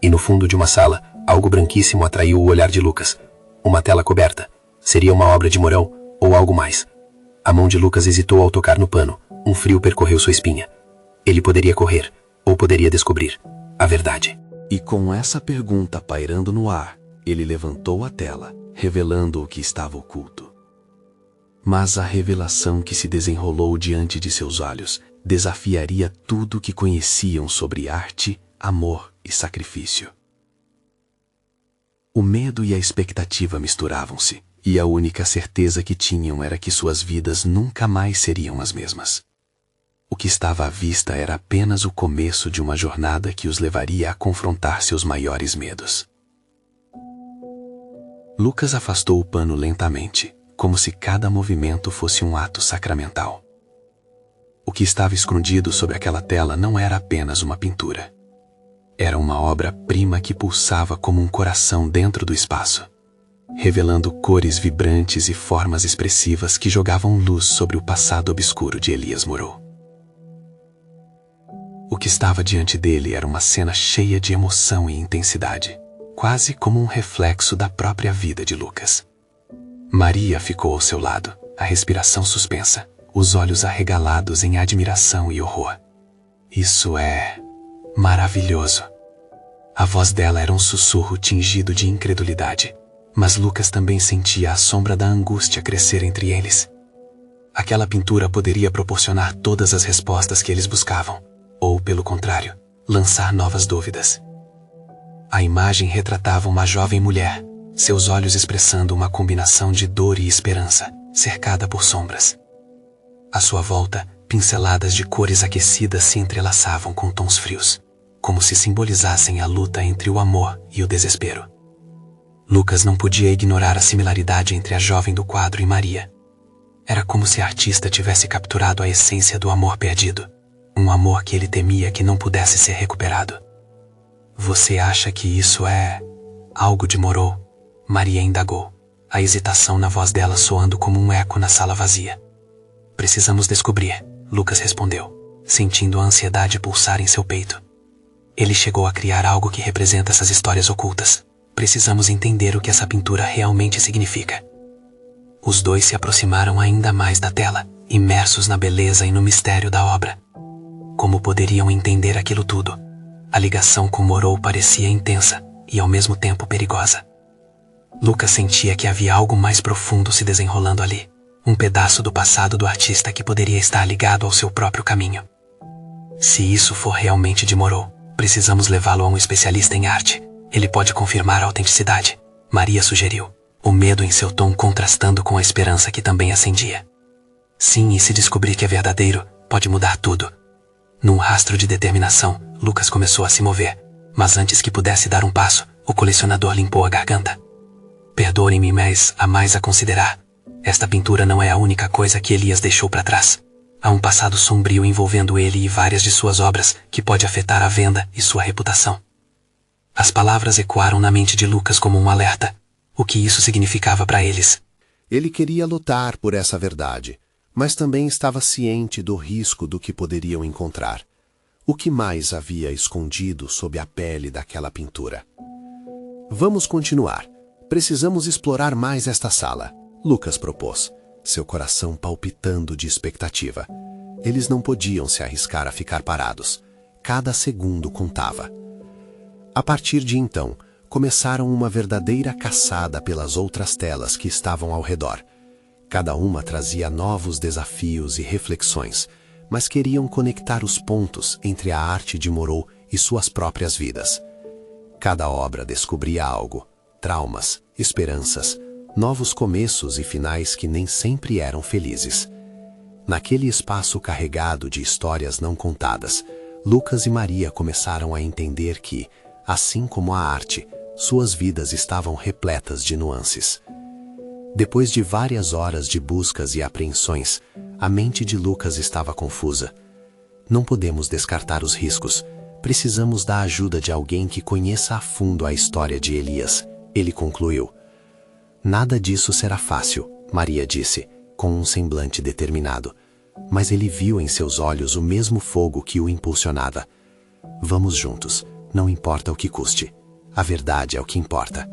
E no fundo de uma sala, algo branquíssimo atraiu o olhar de Lucas. Uma tela coberta. Seria uma obra de Morão, ou algo mais. A mão de Lucas hesitou ao tocar no pano. Um frio percorreu sua espinha. Ele poderia correr, ou poderia descobrir a verdade. E com essa pergunta pairando no ar, ele levantou a tela, revelando o que estava oculto. Mas a revelação que se desenrolou diante de seus olhos desafiaria tudo o que conheciam sobre arte, amor e sacrifício. O medo e a expectativa misturavam-se, e a única certeza que tinham era que suas vidas nunca mais seriam as mesmas. O que estava à vista era apenas o começo de uma jornada que os levaria a confrontar seus maiores medos. Lucas afastou o pano lentamente, como se cada movimento fosse um ato sacramental. O que estava escondido sob aquela tela não era apenas uma pintura. Era uma obra-prima que pulsava como um coração dentro do espaço, revelando cores vibrantes e formas expressivas que jogavam luz sobre o passado obscuro de Elias Moreau. O que estava diante dele era uma cena cheia de emoção e intensidade, quase como um reflexo da própria vida de Lucas. Maria ficou ao seu lado, a respiração suspensa, os olhos arregalados em admiração e horror. Isso é maravilhoso. A voz dela era um sussurro tingido de incredulidade, mas Lucas também sentia a sombra da angústia crescer entre eles. Aquela pintura poderia proporcionar todas as respostas que eles buscavam, ou, pelo contrário, lançar novas dúvidas. A imagem retratava uma jovem mulher, seus olhos expressando uma combinação de dor e esperança, cercada por sombras. À sua volta, pinceladas de cores aquecidas se entrelaçavam com tons frios, como se simbolizassem a luta entre o amor e o desespero. Lucas não podia ignorar a similaridade entre a jovem do quadro e Maria. Era como se a artista tivesse capturado a essência do amor perdido, um amor que ele temia que não pudesse ser recuperado. Você acha que isso é algo de Moreau? Maria indagou, a hesitação na voz dela soando como um eco na sala vazia. Precisamos descobrir, Lucas respondeu, sentindo a ansiedade pulsar em seu peito. Ele chegou a criar algo que representa essas histórias ocultas. Precisamos entender o que essa pintura realmente significa. Os dois se aproximaram ainda mais da tela, imersos na beleza e no mistério da obra. Como poderiam entender aquilo tudo? A ligação com Moreau parecia intensa e ao mesmo tempo perigosa. Lucas sentia que havia algo mais profundo se desenrolando ali, um pedaço do passado do artista que poderia estar ligado ao seu próprio caminho. Se isso for realmente de Moreau, precisamos levá-lo a um especialista em arte. Ele pode confirmar a autenticidade, Maria sugeriu, o medo em seu tom contrastando com a esperança que também acendia. Sim, e se descobrir que é verdadeiro, pode mudar tudo. Num rastro de determinação, Lucas começou a se mover, mas antes que pudesse dar um passo, o colecionador limpou a garganta. Perdoem-me, mas há mais a considerar. Esta pintura não é a única coisa que Elias deixou para trás. Há um passado sombrio envolvendo ele e várias de suas obras que pode afetar a venda e sua reputação. As palavras ecoaram na mente de Lucas como um alerta. O que isso significava para eles? Ele queria lutar por essa verdade, mas também estava ciente do risco do que poderiam encontrar. O que mais havia escondido sob a pele daquela pintura? Vamos continuar. Precisamos explorar mais esta sala, Lucas propôs, seu coração palpitando de expectativa. Eles não podiam se arriscar a ficar parados. Cada segundo contava. A partir de então, começaram uma verdadeira caçada pelas outras telas que estavam ao redor. Cada uma trazia novos desafios e reflexões, mas queriam conectar os pontos entre a arte de Moreau e suas próprias vidas. Cada obra descobria algo, traumas, esperanças, novos começos e finais que nem sempre eram felizes. Naquele espaço carregado de histórias não contadas, Lucas e Maria começaram a entender que, assim como a arte, suas vidas estavam repletas de nuances. Depois de várias horas de buscas e apreensões, a mente de Lucas estava confusa. Não podemos descartar os riscos. Precisamos da ajuda de alguém que conheça a fundo a história de Elias, ele concluiu. Nada disso será fácil, Maria disse, com um semblante determinado. Mas ele viu em seus olhos o mesmo fogo que o impulsionava. Vamos juntos, não importa o que custe. A verdade é o que importa.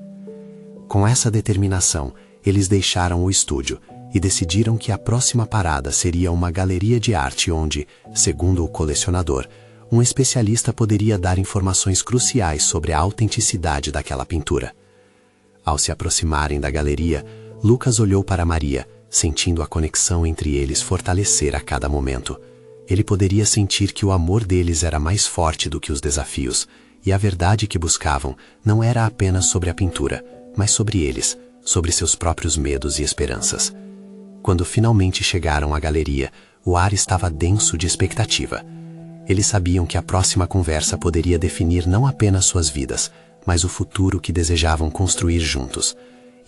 Com essa determinação, eles deixaram o estúdio e decidiram que a próxima parada seria uma galeria de arte onde, segundo o colecionador, um especialista poderia dar informações cruciais sobre a autenticidade daquela pintura. Ao se aproximarem da galeria, Lucas olhou para Maria, sentindo a conexão entre eles fortalecer a cada momento. Ele poderia sentir que o amor deles era mais forte do que os desafios, e a verdade que buscavam não era apenas sobre a pintura, mas sobre eles, sobre seus próprios medos e esperanças. Quando finalmente chegaram à galeria, o ar estava denso de expectativa. Eles sabiam que a próxima conversa poderia definir não apenas suas vidas, mas o futuro que desejavam construir juntos.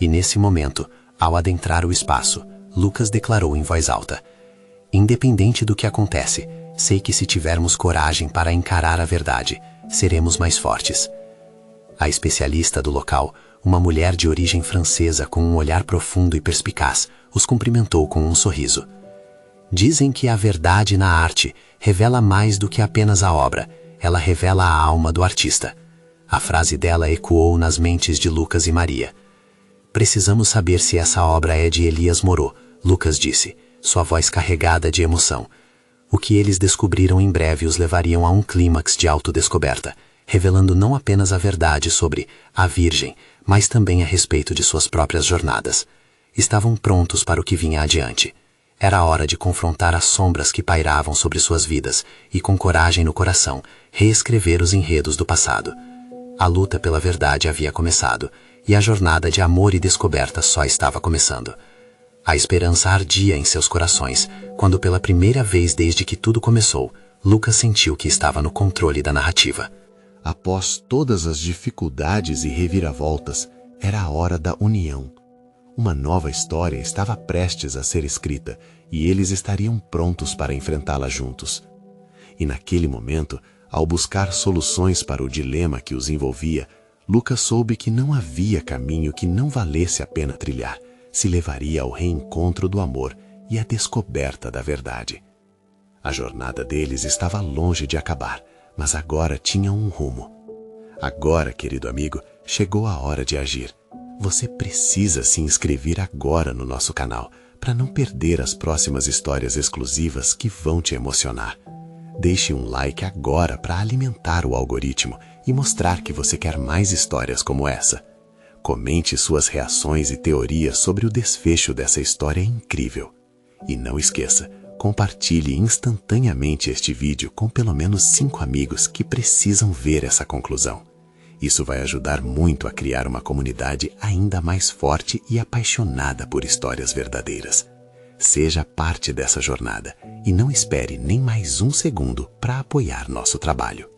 E nesse momento, ao adentrar o espaço, Lucas declarou em voz alta: independente do que acontece, sei que se tivermos coragem para encarar a verdade, seremos mais fortes. A especialista do local, uma mulher de origem francesa com um olhar profundo e perspicaz, os cumprimentou com um sorriso. Dizem que a verdade na arte revela mais do que apenas a obra, ela revela a alma do artista. A frase dela ecoou nas mentes de Lucas e Maria. Precisamos saber se essa obra é de Elias Moreau, Lucas disse, sua voz carregada de emoção. O que eles descobriram em breve os levariam a um clímax de autodescoberta, revelando não apenas a verdade sobre a Virgem, mas também a respeito de suas próprias jornadas. Estavam prontos para o que vinha adiante. Era a hora de confrontar as sombras que pairavam sobre suas vidas e, com coragem no coração, reescrever os enredos do passado. A luta pela verdade havia começado, e a jornada de amor e descoberta só estava começando. A esperança ardia em seus corações, quando pela primeira vez desde que tudo começou, Lucas sentiu que estava no controle da narrativa. Após todas as dificuldades e reviravoltas, era a hora da união. Uma nova história estava prestes a ser escrita e eles estariam prontos para enfrentá-la juntos. E naquele momento, ao buscar soluções para o dilema que os envolvia, Lucas soube que não havia caminho que não valesse a pena trilhar, se levaria ao reencontro do amor e à descoberta da verdade. A jornada deles estava longe de acabar, mas agora tinha um rumo. Agora, querido amigo, chegou a hora de agir. Você precisa se inscrever agora no nosso canal para não perder as próximas histórias exclusivas que vão te emocionar. Deixe um like agora para alimentar o algoritmo e mostrar que você quer mais histórias como essa. Comente suas reações e teorias sobre o desfecho dessa história incrível. E não esqueça, compartilhe instantaneamente este vídeo com pelo menos 5 amigos que precisam ver essa conclusão. Isso vai ajudar muito a criar uma comunidade ainda mais forte e apaixonada por histórias verdadeiras. Seja parte dessa jornada e não espere nem mais um segundo para apoiar nosso trabalho.